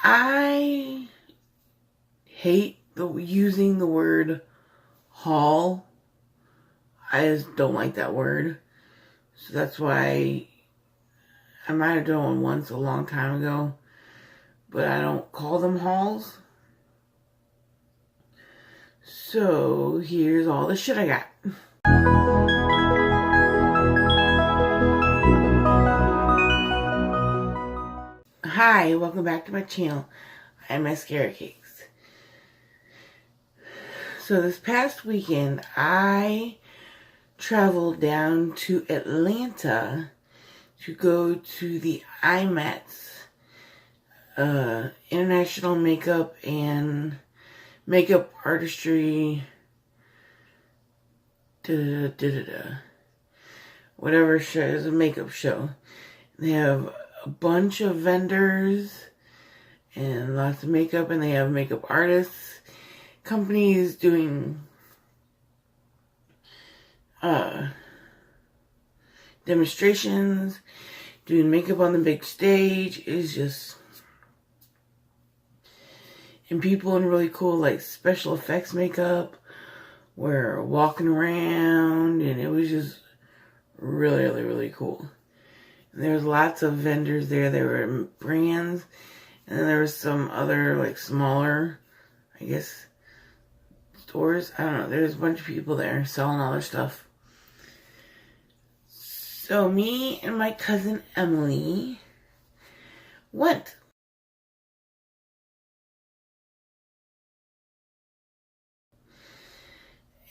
I hate using the word haul. I just don't like that word. So that's why I might have done one once a long time ago, but I don't call them hauls. So here's all the shit I got. Hi, welcome back to my channel. I'm Mascara Cakes. So this past weekend, I traveled down to Atlanta to go to the IMATS, International Makeup and Makeup Artistry, whatever show, is a makeup show. They have a bunch of vendors and lots of makeup, and they have makeup artists, companies doing demonstrations, doing makeup on the big stage. Is just, and people in really cool like special effects makeup were walking around, and it was just really cool. And there was lots of vendors there. There were brands, and then there was some other like smaller, I guess, stores. I don't know. There's a bunch of people there selling all their stuff. So me and my cousin Emily went.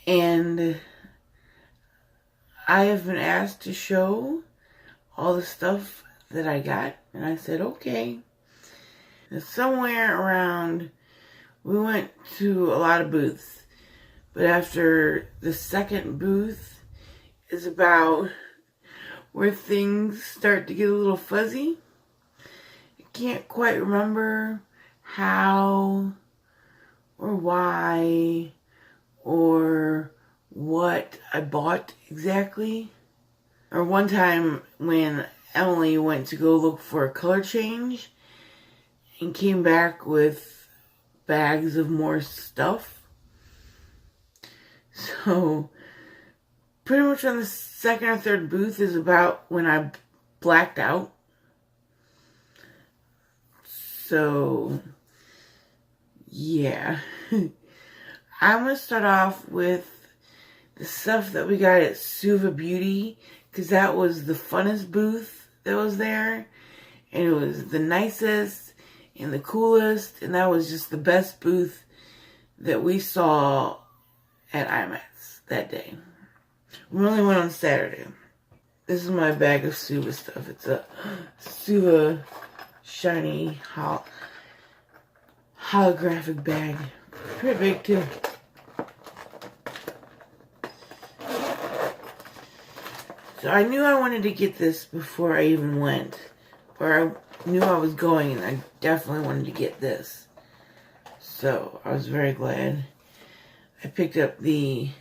And I have been asked to show all the stuff that I got, and I said okay. And somewhere around, we went to a lot of booths, but after the second booth is about where things start to get a little fuzzy. I can't quite remember how or why or what I bought exactly. Or one time when Emily went to go look for a color change and came back with bags of more stuff. So pretty much on the second or third booth is about when I blacked out. So yeah. I'm going to start off with the stuff that we got at Suva Beauty, because that was the funnest booth that was there, and it was the nicest and the coolest, and that was just the best booth that we saw at IMATS that day. We only went on Saturday. This is my bag of Suva stuff. It's a Suva shiny holographic bag. Pretty big too. So I knew I wanted to get this before I even went. Or I knew I was going, and I definitely wanted to get this. So I was very glad. I picked up the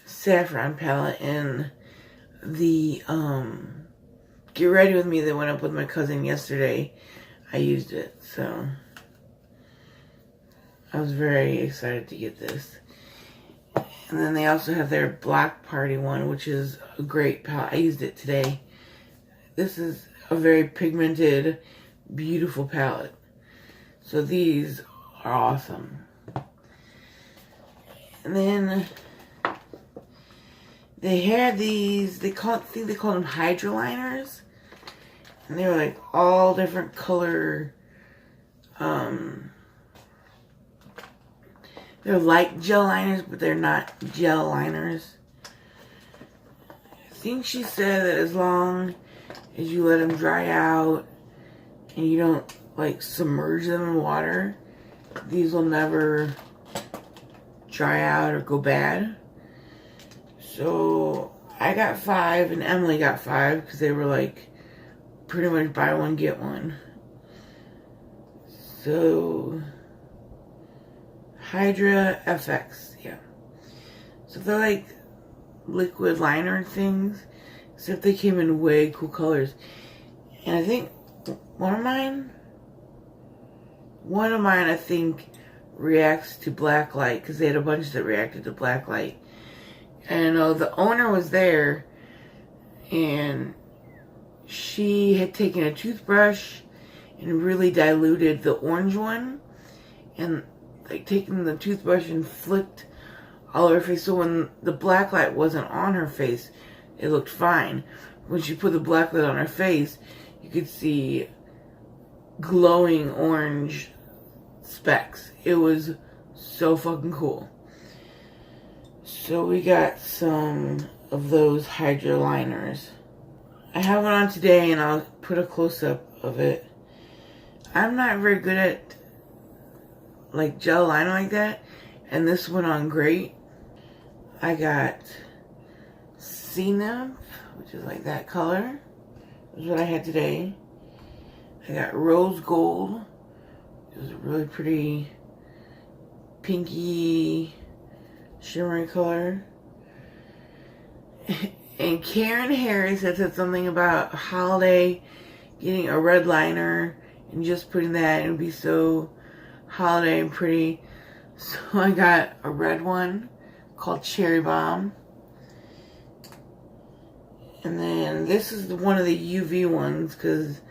Saffron palette and the Get Ready With Me that went up with my cousin yesterday. I used it, so I was very excited to get this. And then they also have their Block Party one, which is a great palette. I used it today. This is a very pigmented, beautiful palette. So these are awesome. And then they had these, I think they call them Hydroliners. And they were like all different color, they're like gel liners, but they're not gel liners. I think she said that as long as you let them dry out and you don't like submerge them in water, these will never dry out or go bad. So I got 5 and Emily got 5 because they were like pretty much buy one get one. So Hydra FX, yeah. So they're like liquid liner things, except they came in way cool colors. And I think one of mine One of mine, I think, reacts to black light because they had a bunch that reacted to black light. And the owner was there, and she had taken a toothbrush and really diluted the orange one, and like taking the toothbrush and flicked all over her face. So when the black light wasn't on her face, it looked fine. When she put the black light on her face, you could see glowing orange specks. It was so fucking cool. So we got some of those Hydra liners. I have one on today, and I'll put a close-up of it. I'm not very good at like gel liner like that, and this went on great. I got Sea Nymph, which is like that color. That's what I had today. I got Rose Gold. It was a really pretty pinky, shimmery color. And Karen Harris had said something about holiday, getting a red liner and just putting that, and it would be so holiday and pretty. So I got a red one called Cherry Bomb. And then this is one of the UV ones because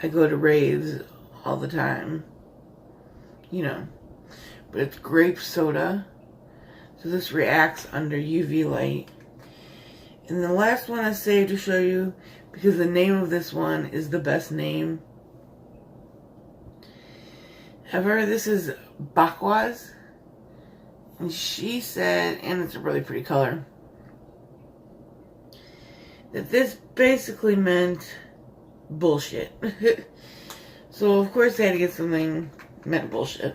I go to raves all the time. You know. But it's grape soda. So this reacts under UV light. And the last one I saved to show you, because the name of this one is the best name ever. This is Bakwas. And she said, and it's a really pretty color, that this basically meant bullshit. So of course I had to get something that meant bullshit.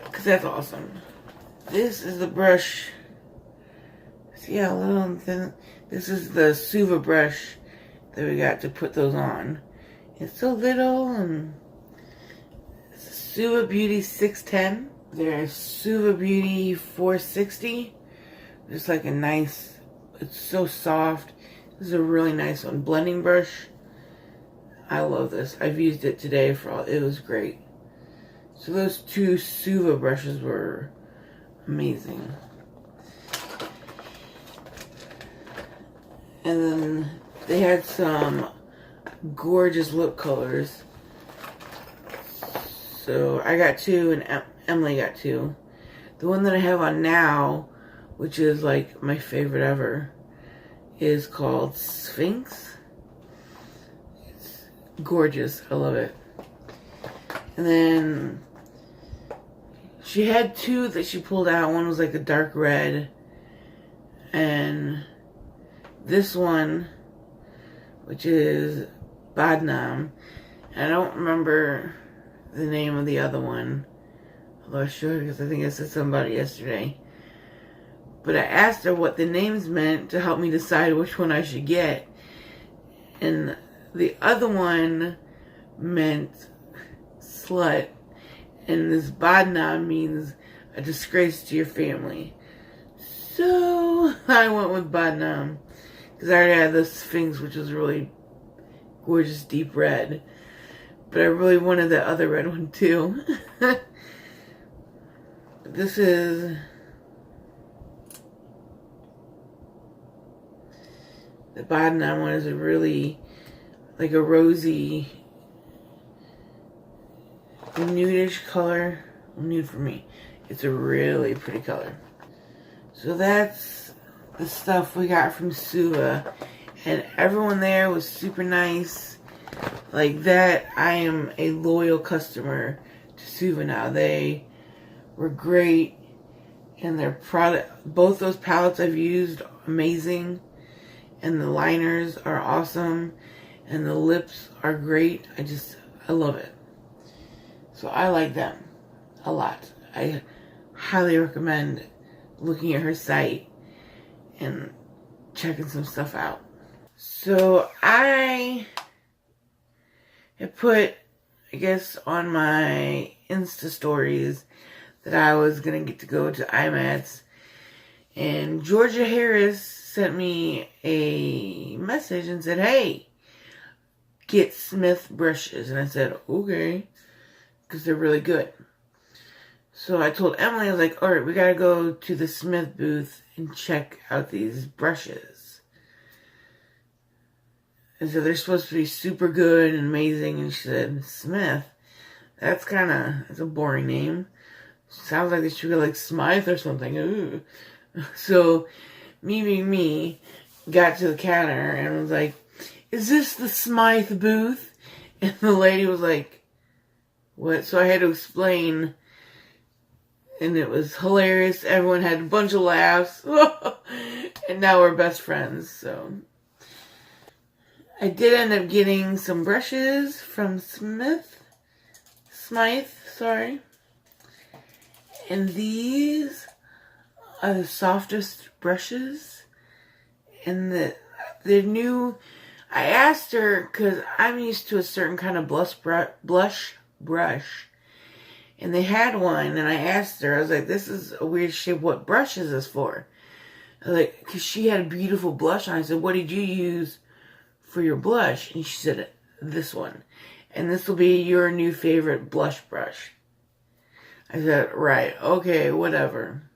Because that's awesome. This is the brush. See how little thin? This is the Suva brush that we got to put those on. It's so little, and it's Suva Beauty 610. There's Suva Beauty 460. It's like a nice, it's so soft. This is a really nice one. Blending brush. I love this. I've used it today for all, it was great. So those two Suva brushes were amazing. And then they had some gorgeous lip colors. So I got two, and Emily got two. The one that I have on now, which is like my favorite ever, is called Sphinx. It's gorgeous. I love it. And then she had two that she pulled out. One was like a dark red, and this one, which is Badnam. I don't remember the name of the other one, although I should, because I think I said somebody yesterday. But I asked her what the names meant to help me decide which one I should get. And the other one meant slut, and this Badnam means a disgrace to your family. So I went with Badnam. Because I already had the Sphinx, which was really gorgeous deep red. But I really wanted the other red one too. This is the Badnam one. Is a really like a rosy nudish color. Nude for me. It's a really pretty color. So that's the stuff we got from Suva, and everyone there was super nice. Like that, I am a loyal customer to Suva now. They were great, and their product, both those palettes I've used, amazing, and the liners are awesome, and the lips are great. I love it. So I like them a lot. I highly recommend looking at her site and checking some stuff out. So I had put, I guess, on my Insta stories that I was going to get to go to IMATS, and Georgia Harris sent me a message and said, hey, get Smith brushes. And I said, okay, because they're really good. So I told Emily, I was like, all right, we got to go to the Smith booth and check out these brushes. And so they're supposed to be super good and amazing. And she said, Smith? That's a boring name. Sounds like they should be like Smythe or something. Ooh. So, me being me, got to the counter and was like, is this the Smythe booth? And the lady was like, what? So I had to explain, and it was hilarious. Everyone had a bunch of laughs. And now we're best friends, so. I did end up getting some brushes from Smythe, sorry. And these are the softest brushes. And they're new. I asked her, because I'm used to a certain kind of blush brush. And they had one, and I asked her, I was like, this is a weird shape. What brush is this for? I was like, because she had a beautiful blush on. I said, what did you use for your blush? And she said, this one. And this will be your new favorite blush brush. I said, right, okay, whatever.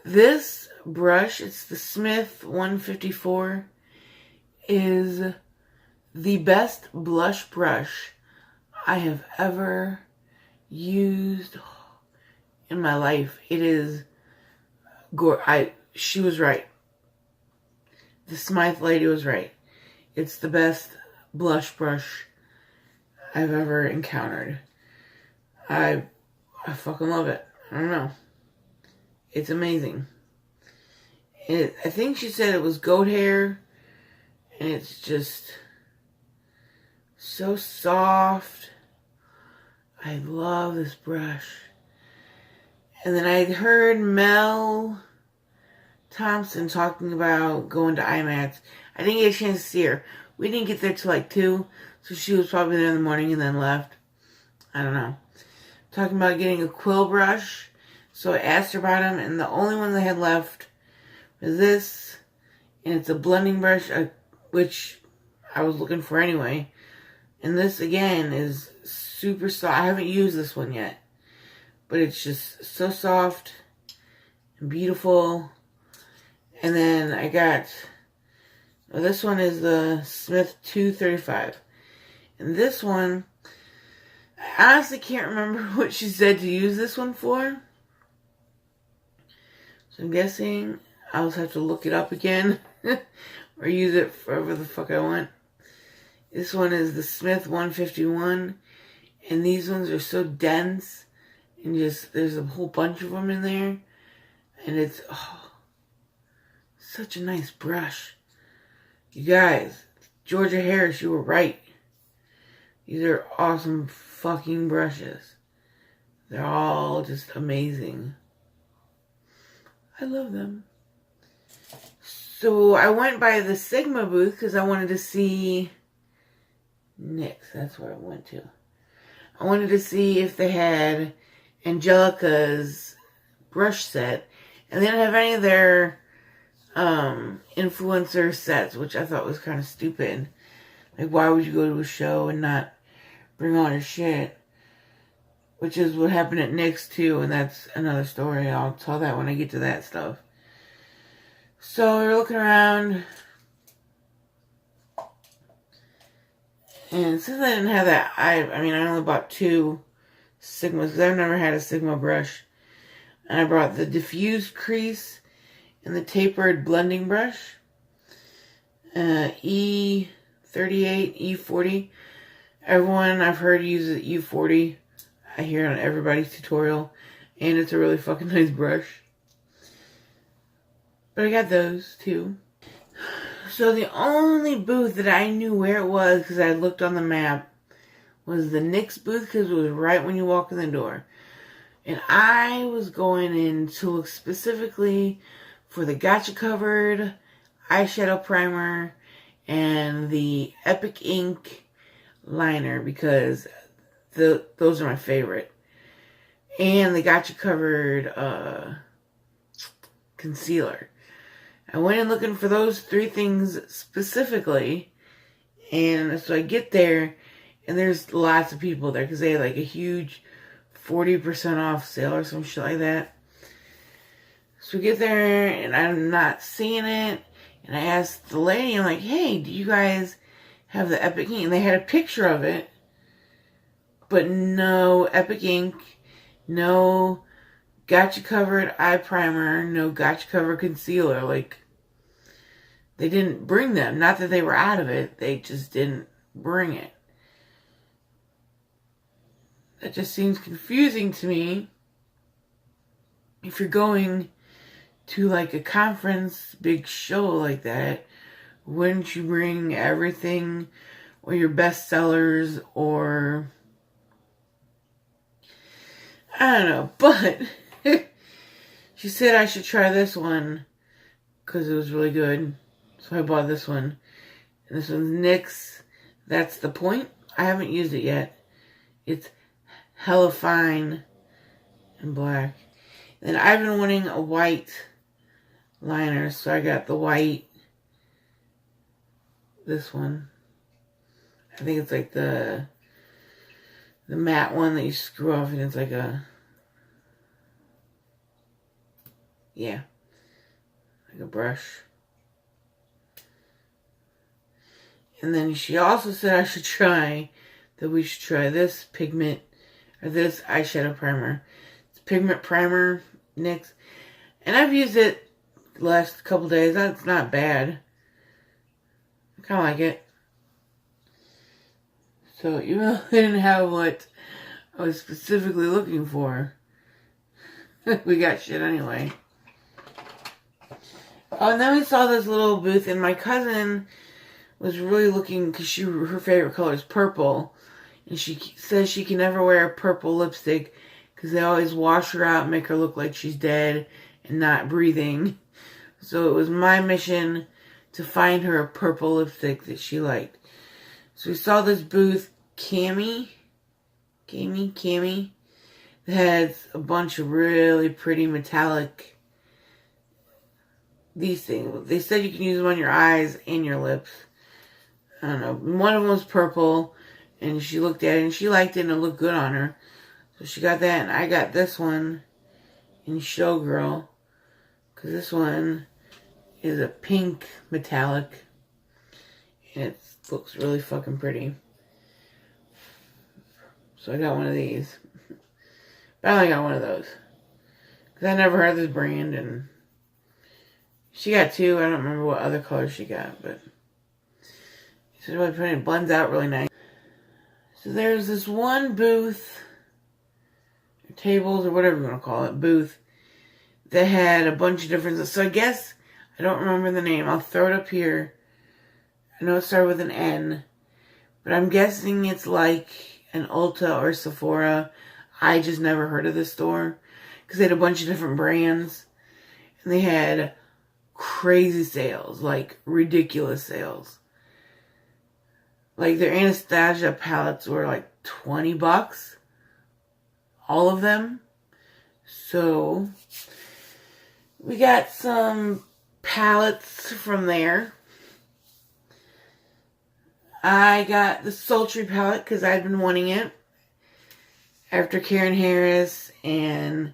This brush, it's the Smith 154, is the best blush brush I have ever used in my life. It is she was right. The Smythe lady was right. It's the best blush brush I've ever encountered. I fucking love it. I don't know. It's amazing. I think she said it was goat hair. And it's just so soft. I love this brush. And then I heard Mel Thompson talking about going to IMAX. I didn't get a chance to see her. We didn't get there till like 2. So she was probably there in the morning and then left. I don't know. Talking about getting a quill brush. So I asked her about them, and the only one they had left was this. And it's a blending brush, which I was looking for anyway. And this, again, is super soft. I haven't used this one yet. But it's just so soft and beautiful. And then I got, this one is the Smith 235. And this one, I honestly can't remember what she said to use this one for. So I'm guessing I'll just have to look it up again. Or use it forever the fuck I want. This one is the Smith 151. And these ones are so dense. And just, there's a whole bunch of them in there. And it's, such a nice brush. You guys, Georgia Harris, you were right. These are awesome fucking brushes. They're all just amazing. I love them. So I went by the Sigma booth because I wanted to see NYX. That's where I went to. I wanted to see if they had Angelica's brush set. And they didn't have any of their influencer sets, which I thought was kind of stupid. Like, why would you go to a show and not bring all your shit? Which is what happened at NYX too, and that's another story. I'll tell that when I get to that stuff. So we were looking around, and since I didn't have that, I only bought 2 Sigmas, because I've never had a Sigma brush. And I brought the diffused crease and the tapered blending brush. E38, E40. Everyone I've heard uses E40. I hear it on everybody's tutorial. And it's a really fucking nice brush. But I got those too. So the only booth that I knew where it was, because I looked on the map, was the NYX booth, because it was right when you walk in the door. And I was going in to look specifically for the Gotcha Covered eyeshadow primer and the Epic Ink liner, because those are my favorite. And the Gotcha Covered concealer. I went in looking for those 3 things specifically, And so I get there, and there's lots of people there because they had like a huge 40% off sale or some shit like that. So we get there, and I'm not seeing it. And I asked the lady, I'm like, hey, do you guys have the Epic Ink? And they had a picture of it, but no Epic Ink, no Gotcha Covered eye primer, no Gotcha Covered concealer. Like, they didn't bring them. Not that they were out of it, they just didn't bring it. That just seems confusing to me. If you're going to like a conference, big show like that, wouldn't you bring everything, or your best sellers, or I don't know. But she said I should try this one because it was really good. So I bought this one. And this one's NYX. That's the Point. I haven't used it yet. It's hella fine and black. And I've been wanting a white liner, so I got the white. This one. I think it's like the matte one that you screw off, and it's like a, yeah, like a brush. And then she also said we should try this pigment, or this eyeshadow primer. It's Pigment Primer, NYX. And I've used it the last couple days. That's not bad. I kind of like it. So even though I didn't have what I was specifically looking for, we got shit anyway. Oh, and then we saw this little booth, and my cousin was really looking, because her favorite color is purple, and she says she can never wear a purple lipstick because they always wash her out and make her look like she's dead and not breathing. So it was my mission to find her a purple lipstick that she liked. So we saw this booth, Cami, that has a bunch of really pretty metallic, these things. They said you can use them on your eyes and your lips. I don't know. One of them was purple, and she looked at it, and she liked it, and it looked good on her. So she got that, and I got this one in Showgirl, because this one is a pink metallic, and it looks really fucking pretty. So I got one of these. But I only got one of those, because I never heard of this brand, and she got two. I don't remember what other colors she got, but it's really pretty. It blends out really nice. So there's this one booth, or tables, or whatever you want to call it, booth, that had a bunch of different. So I guess, I don't remember the name. I'll throw it up here. I know it started with an N, but I'm guessing it's like an Ulta or Sephora. I just never heard of this store, because they had a bunch of different brands, and they had crazy sales, like ridiculous sales. Like their Anastasia palettes were like $20, all of them. So we got some palettes from there. I got the Sultry palette because I'd been wanting it after Karen Harris and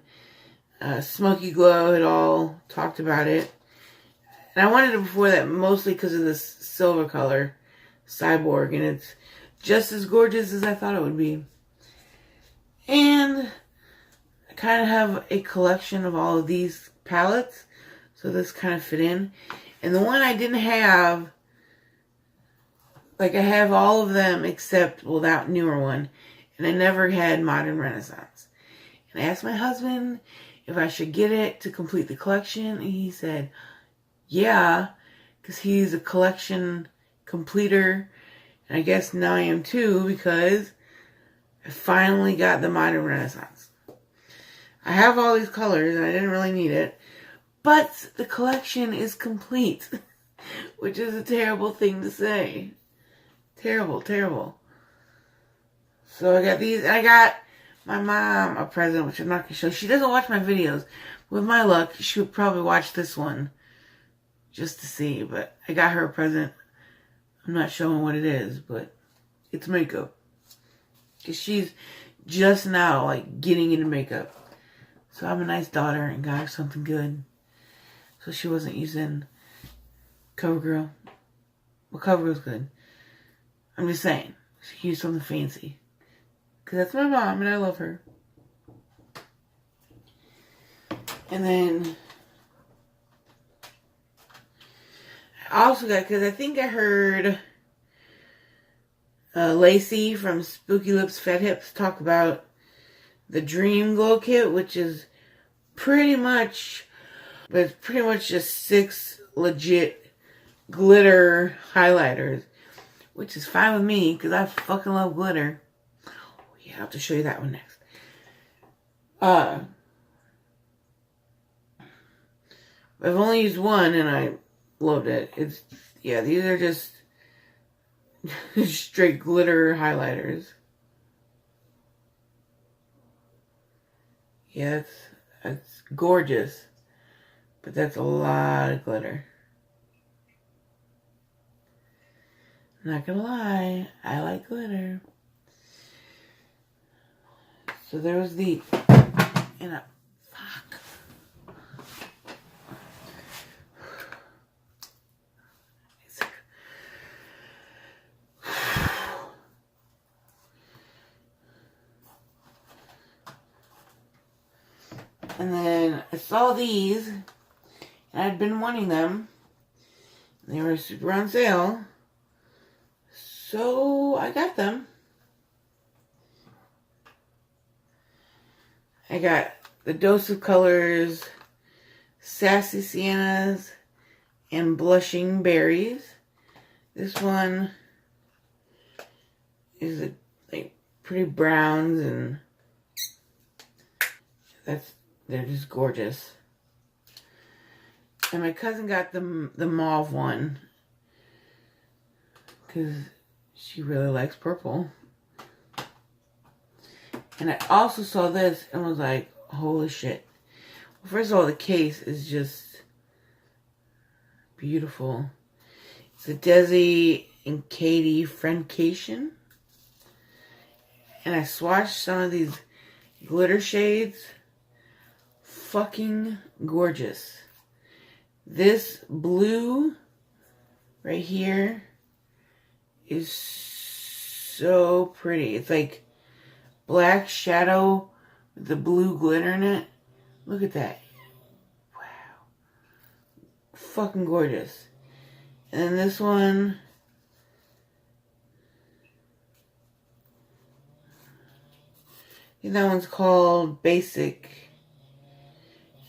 Smoky Glow had all talked about it. And I wanted it before that, mostly because of this silver color, Cyborg, and it's just as gorgeous as I thought it would be. And I kind of have a collection of all of these palettes, so this kind of fit in. And the one I didn't have, like I have all of them except, well, that newer one, and I never had Modern Renaissance. And I asked my husband if I should get it to complete the collection, and he said, yeah, because he's a collection completer, and I guess now I am too, because I finally got the Modern Renaissance. I have all these colors, and I didn't really need it, but the collection is complete, which is a terrible thing to say. Terrible, terrible. So I got these, and I got my mom a present, which I'm not going to show. She doesn't watch my videos. With my luck, she would probably watch this one just to see, but I got her a present I'm not showing what it is, but it's makeup. Because she's just now, like, getting into makeup. So I'm a nice daughter and got her something good. So she wasn't using CoverGirl. Well, CoverGirl's good. I'm just saying. She used something fancy. Because that's my mom and I love her. And then I also got, because I think I heard Lacey from Spooky Lips Fat Hips talk about the Dream Glow Kit, which is pretty much just 6 legit glitter highlighters, which is fine with me because I fucking love glitter. Oh, yeah, I'll have to show you that one next. I've only used one and I loved it. These are just straight glitter highlighters. Yeah, it's gorgeous. But that's a lot of glitter. Not gonna lie, I like glitter. So there was the... And I... Fuck. And then I saw these, and I'd been wanting them. They were super on sale, so I got them. I got the Dose of Colors, Sassy Siennas, and Blushing Berries. This one is like pretty browns, and they're just gorgeous. And my cousin got the mauve one because she really likes purple. And I also saw this and was like, holy shit. Well, first of all, the case is just beautiful. It's a Desi and Katie Friendcation. And I swatched some of these glitter shades. Fucking gorgeous. This blue right here is so pretty. It's like black shadow with the blue glitter in it. Look at that. Wow. Fucking gorgeous. And then this one, I think that one's called Basic.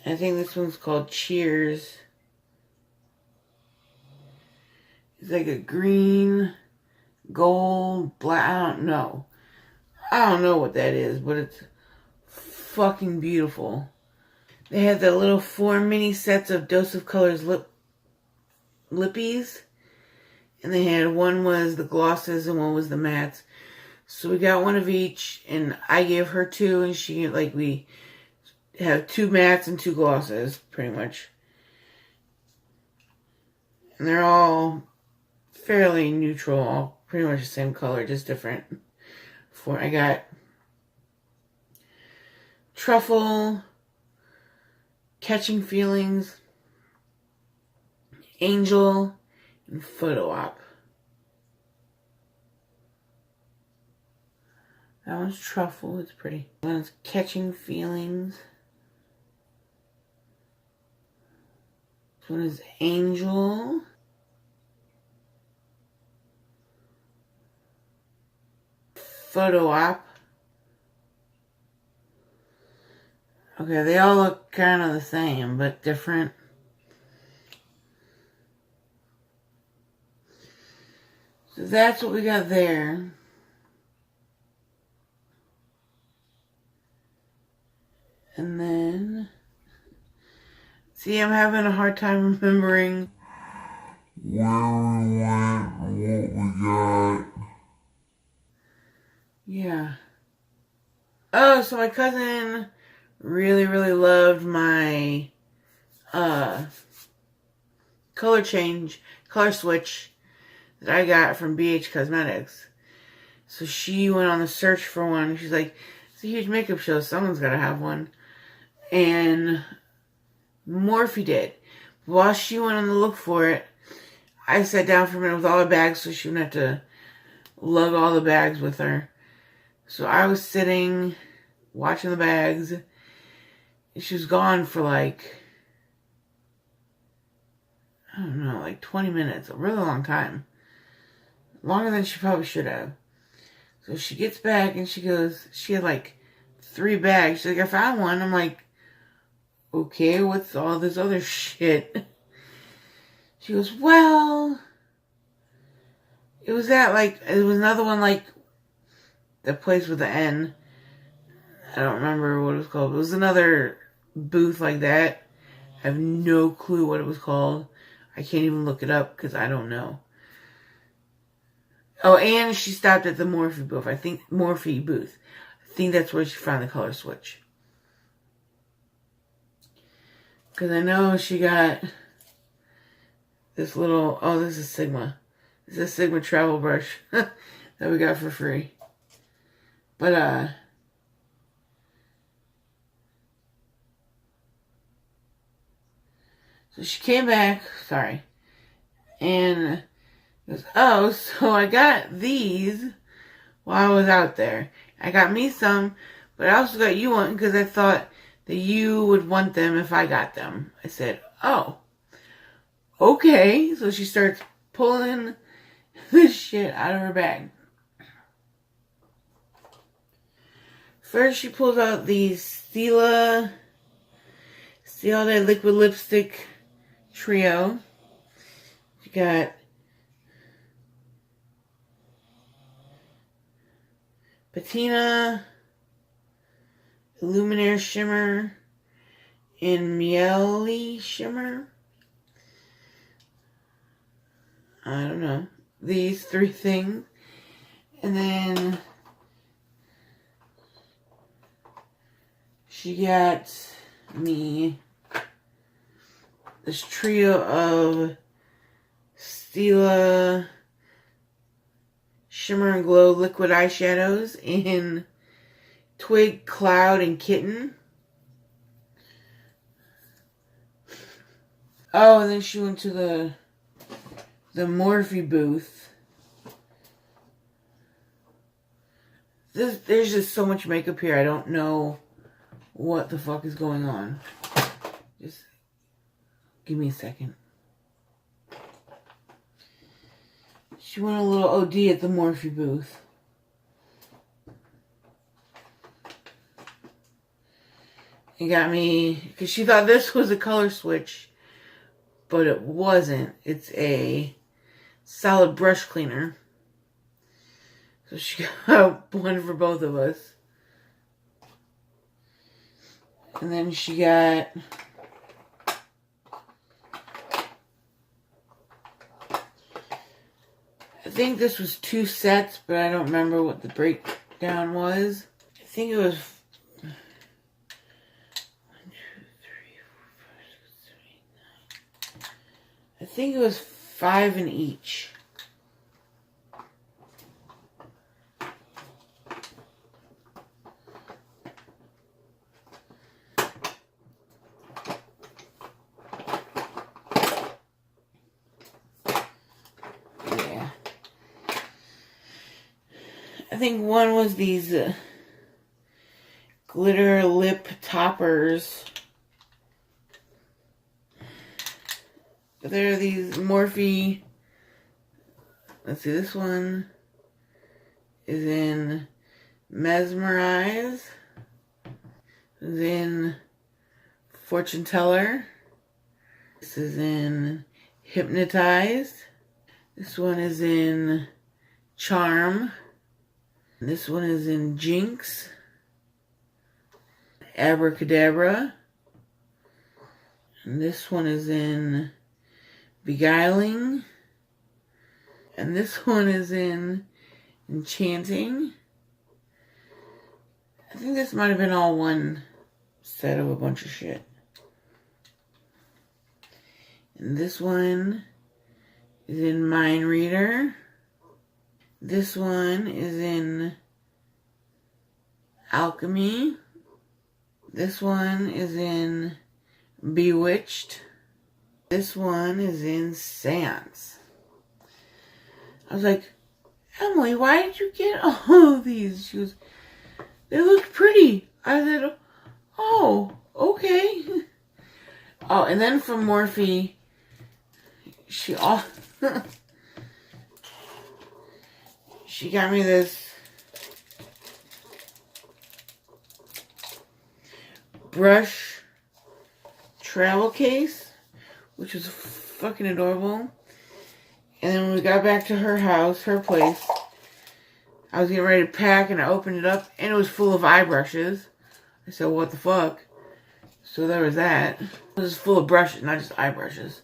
I think this one's called Cheers. It's like a green, gold, black, I don't know. I don't know what that is, but it's fucking beautiful. They had the little 4 mini sets of Dose of Colors lippies. And they had, one was the glosses and one was the mattes. So we got one of each, and I gave her 2, and she, like, we have 2 mattes and 2 glosses, pretty much. And they're all fairly neutral, all pretty much the same color, just different. I got Truffle, Catching Feelings, Angel, and Photo Op. That one's Truffle, it's pretty. That one's Catching Feelings. This one is Angel. Photo Op. Okay, they all look kind of the same, but different. So that's what we got there. And then, see, I'm having a hard time remembering where we went and what we got. Yeah. Oh, so my cousin really, really loved my color switch. that I got from BH Cosmetics. So she went on the search for one. She's like, it's a huge makeup show. Someone's got to have one. And Morphe did. While she went on the look for it, I sat down for a minute with all the bags so she wouldn't have to lug all the bags with her. So I was sitting, watching the bags. And she was gone for like, I don't know, like 20 minutes. A really long time. Longer than she probably should have. So she gets back and she goes, she had like 3 bags. She's like, I found one. I'm like, okay, what's all this other shit? She goes, well, it was another one like the place with the N. I don't remember what it was called. It was another booth like that. I have no clue what it was called. I can't even look it up because I don't know. Oh, and she stopped at the Morphe booth. Morphe booth. I think that's where she found the color switch. Because I know she got this little, oh, this is Sigma. This is a Sigma travel brush that we got for free. But, so she came back, sorry, and goes, oh, so I got these while I was out there. I got me some, but I also got you one because I thought that you would want them if I got them. I said, oh, okay. So she starts pulling this shit out of her bag. First, she pulls out the Stila Day Liquid Lipstick Trio. She got Patina, Illuminaire Shimmer, and Miele Shimmer. I don't know. These 3 things. And then she got me this trio of Stila Shimmer and Glow liquid eyeshadows in Twig, Cloud, and Kitten. Oh, and then she went to the Morphe booth. There's just so much makeup here. I don't know what the fuck is going on. Just give me a second. She went a little OD at the Morphe booth. It got me, because she thought this was a color switch, but it wasn't. It's a solid brush cleaner. So she got one for both of us. And then she got I think this was 2 sets, but I don't remember what the breakdown was. I think it was 1, 2, 3, 4, 5, 6, 7, 8, 9. I think it was 5 in each. I think one was these glitter lip toppers. There are these Morphe. Let's see, this one is in Mesmerize. This is in Fortune Teller. This is in Hypnotize. This one is in Charm. This one is in Jinx, Abracadabra, and this one is in Beguiling, and this one is in Enchanting. I think this might have been all one set of a bunch of shit. And this one is in Mind Reader. This one is in Alchemy. This one is in Bewitched. This one is in Seance. I was like, Emily, why did you get all of these? She goes, they look pretty. I said, oh, okay. Oh, and then from Morphe, she got me this brush travel case, which was fucking adorable. And then when we got back to her house, her place, I was getting ready to pack and I opened it up and it was full of eye brushes. I said, what the fuck? So there was that. It was full of brushes, not just eye brushes.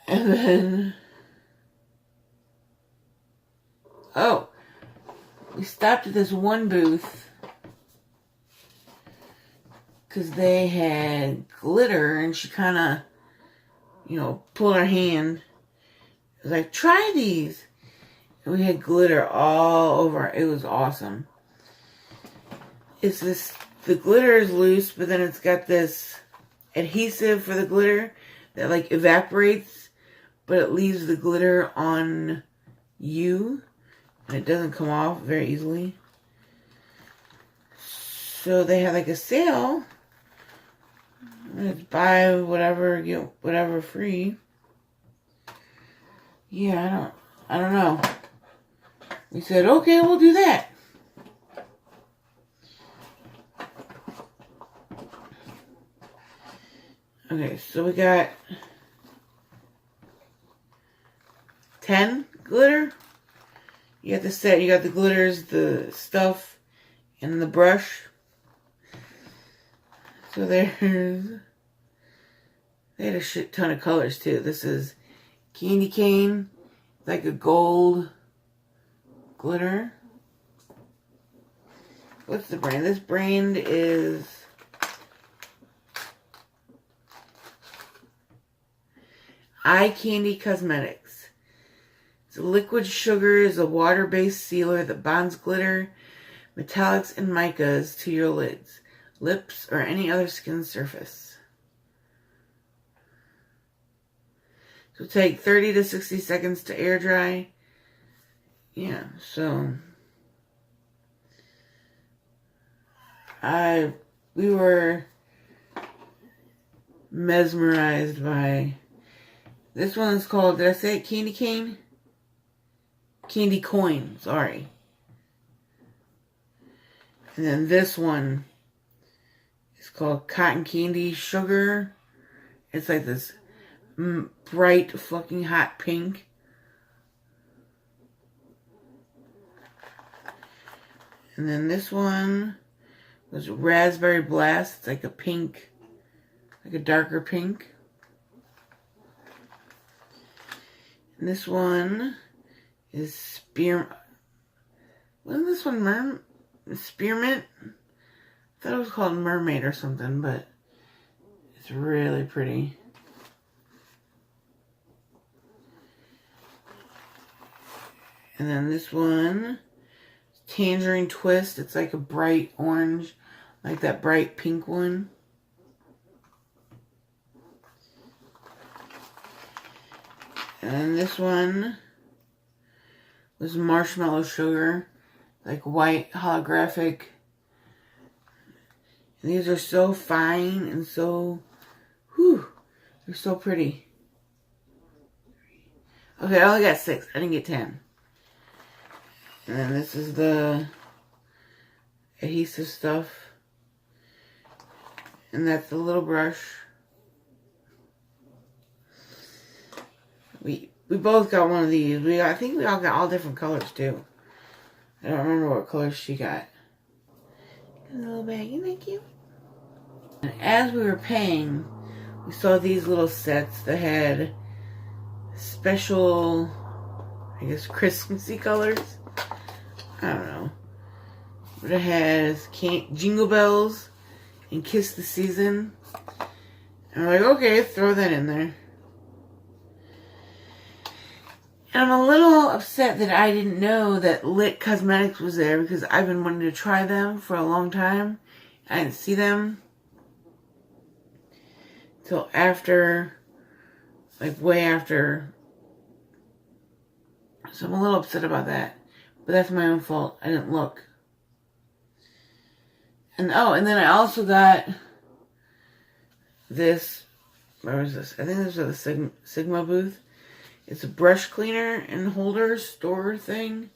And then, oh, we stopped at this one booth because they had glitter and she kind of, pulled her hand. It was like, try these. And we had glitter all over. It was awesome. The glitter is loose, but then it's got this adhesive for the glitter that like evaporates, but it leaves the glitter on you and it doesn't come off very easily. So they had like a sale. It's buy whatever, get whatever free. Yeah, I don't know. We said, okay, we'll do that. Okay, so we got 10 glitter. You got the set, you got the glitters, the stuff, and the brush. So they had a shit ton of colors too. This is Candy Cane, like a gold glitter. What's the brand? This brand is Eye Candy Cosmetics. It's a liquid sugar, is a water-based sealer that bonds glitter, metallics, and micas to your lids, lips, or any other skin surface. So take 30 to 60 seconds to air dry. Yeah, so we were mesmerized by this one. Is called, did I say it, Candy Cane? Candy Coin, sorry. And then this one is called Cotton Candy Sugar. It's like this bright fucking hot pink. And then this one was Raspberry Blast. It's like a pink, like a darker pink. And this one is wasn't this one Spearmint? I thought it was called Mermaid or something, but it's really pretty. And then this one, Tangerine Twist. It's like a bright orange, like that bright pink one. And then this one was Marshmallow Sugar, like white holographic. And these are so fine and so, they're so pretty. Okay, I only got 6. I didn't get 10. And then this is the adhesive stuff. And that's the little brush. We both got one of these. I think we all got all different colors too. I don't remember what colors she got. A little baggie, thank you. And as we were paying, we saw these little sets that had special, I guess, Christmassy colors. I don't know. But it has Jingle Bells and Kiss the Season. And we're like, okay, throw that in there. And I'm a little upset that I didn't know that Lit Cosmetics was there because I've been wanting to try them for a long time. I didn't see them till after, like way after. So I'm a little upset about that. But that's my own fault. I didn't look. And oh, and then I also got this. Where was this? I think this was at the Sigma booth. It's a brush cleaner and holder store thing.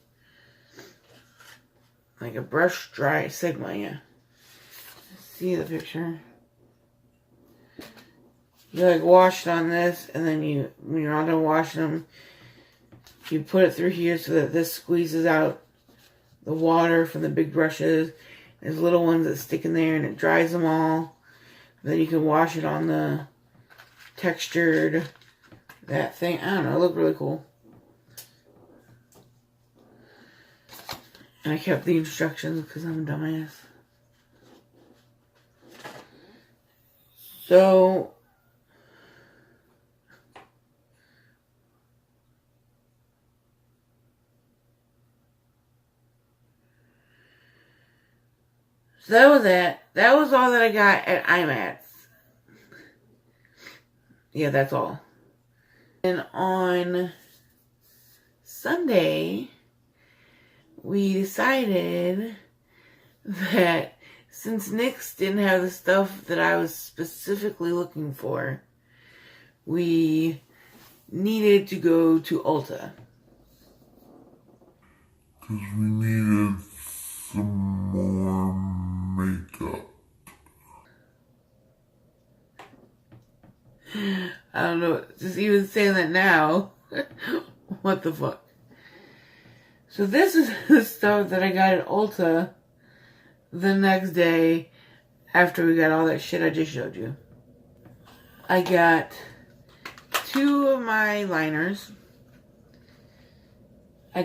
Like a brush dry Sigma, yeah. See the picture? You like wash it on this, and then you, when you're all done washing them, you put it through here so that this squeezes out the water from the big brushes. There's little ones that stick in there and it dries them all. Then you can wash it on the textured, that thing. I don't know, it looked really cool. And I kept the instructions because I'm a dumbass. So that was it. That was all that I got at IMATS. Yeah, that's all. And on Sunday, we decided that since NYX didn't have the stuff that I was specifically looking for, we needed to go to Ulta. Because we needed some more makeup. I don't know, just even saying that now, what the fuck. So this is the stuff that I got at Ulta the next day after we got all that shit I just showed you. I got 2 of my liners. I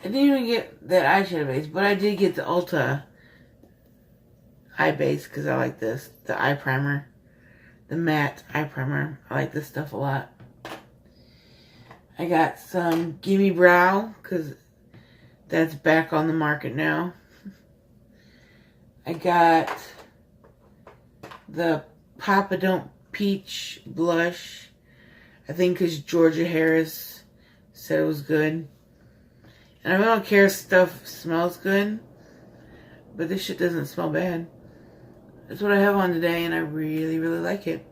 didn't even get that eyeshadow base, but I did get the Ulta eye base because I like this. The eye primer. The matte eye primer. I like this stuff a lot. I got some Gimme Brow because that's back on the market now. I got the Papa Don't Peach blush. I think because Georgia Harris said it was good. And I don't care if stuff smells good, but this shit doesn't smell bad. That's what I have on today, and I really, really like it.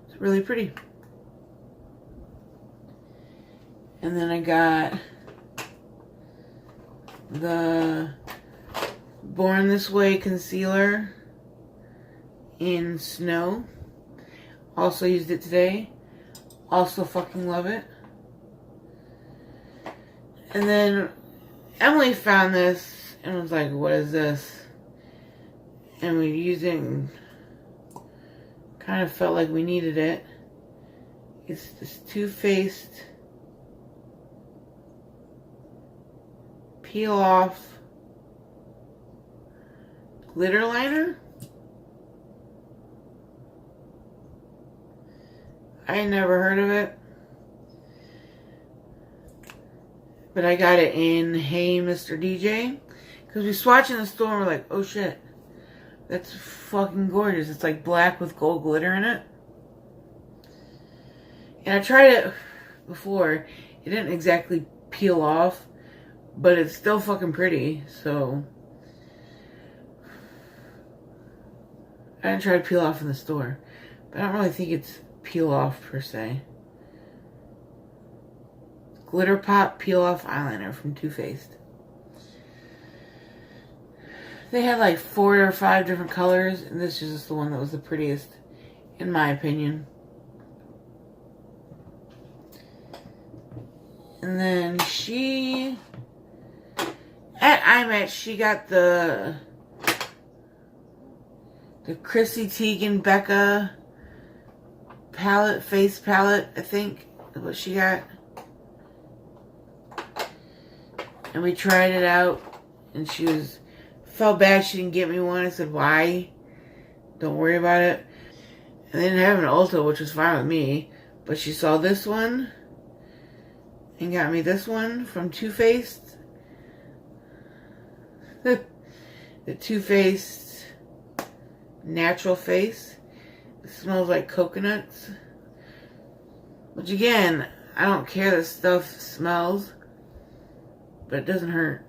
It's really pretty. And then I got the Born This Way concealer in Snow. Also used it today. Also fucking love it. And then Emily found this and was like, what is this? And we used it and kind of felt like we needed it. It's this Too Faced peel off glitter liner. I never heard of it, but I got it in Hey Mr. DJ because we swatched in the store and we're like, oh shit, that's fucking gorgeous. It's like black with gold glitter in it. And I tried it before. It didn't exactly peel off, but it's still fucking pretty, so I didn't try to peel off in the store. But I don't really think it's peel off per se. Glitter Pop Peel Off Eyeliner from Too Faced. They had like 4 or 5 different colors, and this is just the one that was the prettiest, in my opinion. And then she, at IMAX, she got the Chrissy Teigen Becca palette, face palette, I think is what she got. And we tried it out, and she felt bad she didn't get me one. I said, why? Don't worry about it. And they didn't have an Ulta, which was fine with me. But she saw this one and got me this one from Too Faced. The Too Faced Natural Face. It smells like coconuts. Which again, I don't care that stuff smells, but it doesn't hurt.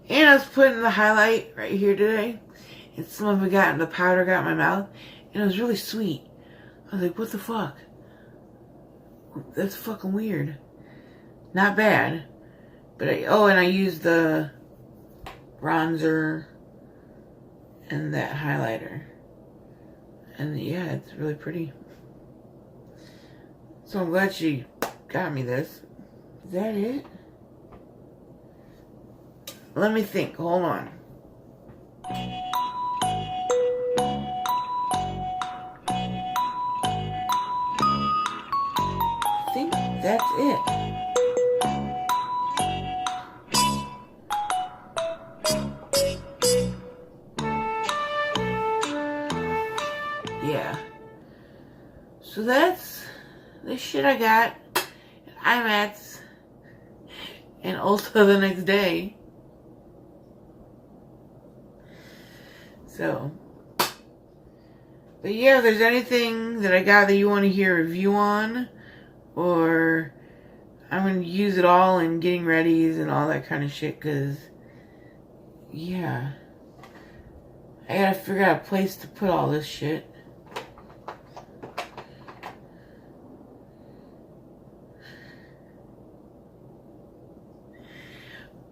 And I was putting the highlight right here today, and some of it got in the powder, got in my mouth, and it was really sweet. I was like, what the fuck? That's fucking weird. Not bad. But and I used the bronzer and that highlighter. And yeah, it's really pretty. So I'm glad she got me this. Is that it? Let me think. Hold on. I think that's it. Yeah. So that's the shit I got at IMATS and Ulta the next day. So, but yeah, if there's anything that I got that you want to hear a review on, or I'm going to use it all in getting readies and all that kind of shit, because, yeah, I gotta figure out a place to put all this shit.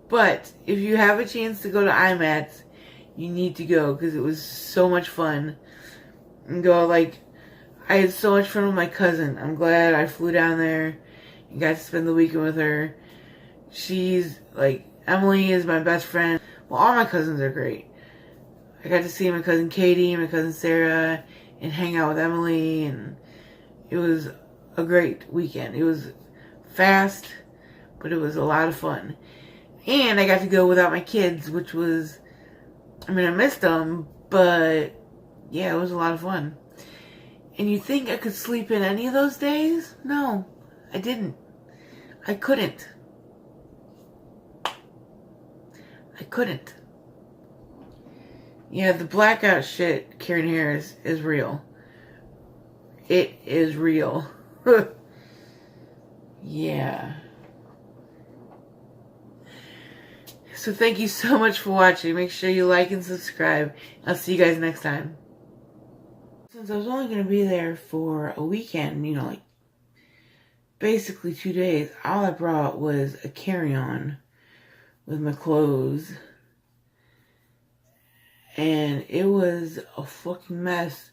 But if you have a chance to go to IMATS, you need to go, because it was so much fun. And go, like, I had so much fun with my cousin. I'm glad I flew down there and got to spend the weekend with her. She's, like, Emily is my best friend. Well, all my cousins are great. I got to see my cousin Katie, my cousin Sarah, and hang out with Emily, and it was a great weekend. It was fast, but it was a lot of fun. And I got to go without my kids, which was, I mean, I missed them, but yeah, it was a lot of fun. And you think I could sleep in any of those days? No, I didn't. I couldn't. I couldn't. Yeah, the blackout shit, Karen Harris, is real. It is real. Yeah. So thank you so much for watching. Make sure you like and subscribe. I'll see you guys next time. Since I was only going to be there for a weekend, you know, like basically 2 days, all I brought was a carry-on with my clothes. And it was a fucking mess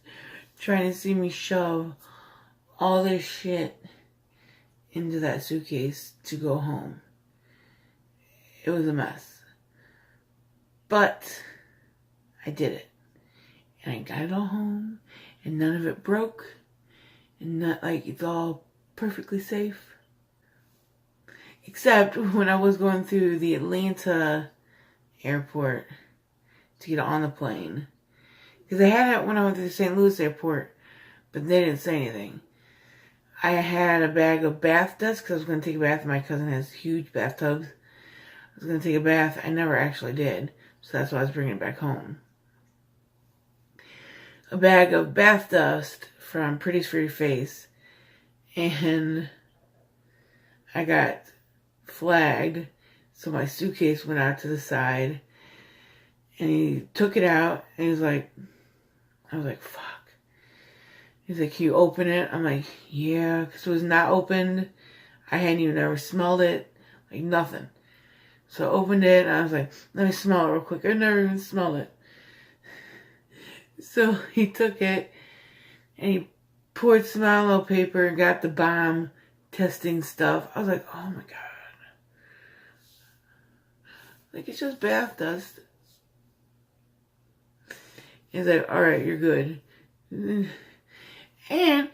trying to see me shove all this shit into that suitcase to go home. It was a mess. But I did it. And I got it all home. And none of it broke. And not like it's all perfectly safe. Except when I was going through the Atlanta airport to get on the plane. Because I had it when I went to the St. Louis airport. But they didn't say anything. I had a bag of bath dust because I was going to take a bath. My cousin has huge bathtubs. I was going to take a bath. I never actually did. So that's why I was bringing it back home. A bag of bath dust from Pretty's Free Face. And I got flagged. So my suitcase went out to the side. And he took it out. And he was like, I was like, fuck. He's like, can you open it? I'm like, yeah. Because it was not opened. I hadn't even ever smelled it. Like nothing. So I opened it, and I was like, let me smell it real quick. I never even smelled it. So he took it, and he poured some envelope paper and got the bomb testing stuff. I was like, oh my God. Like, it's just bath dust. He's like, alright, you're good. And then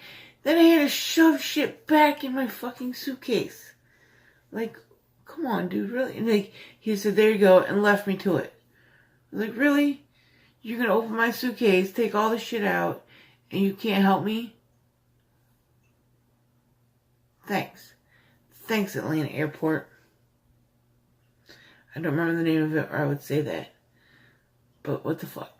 I had to shove shit back in my fucking suitcase. Like, come on, dude, really? And like, he said, there you go, and left me to it. I was like, really? You're gonna open my suitcase, take all the shit out, and you can't help me? Thanks. Thanks, Atlanta Airport. I don't remember the name of it, or I would say that. But what the fuck?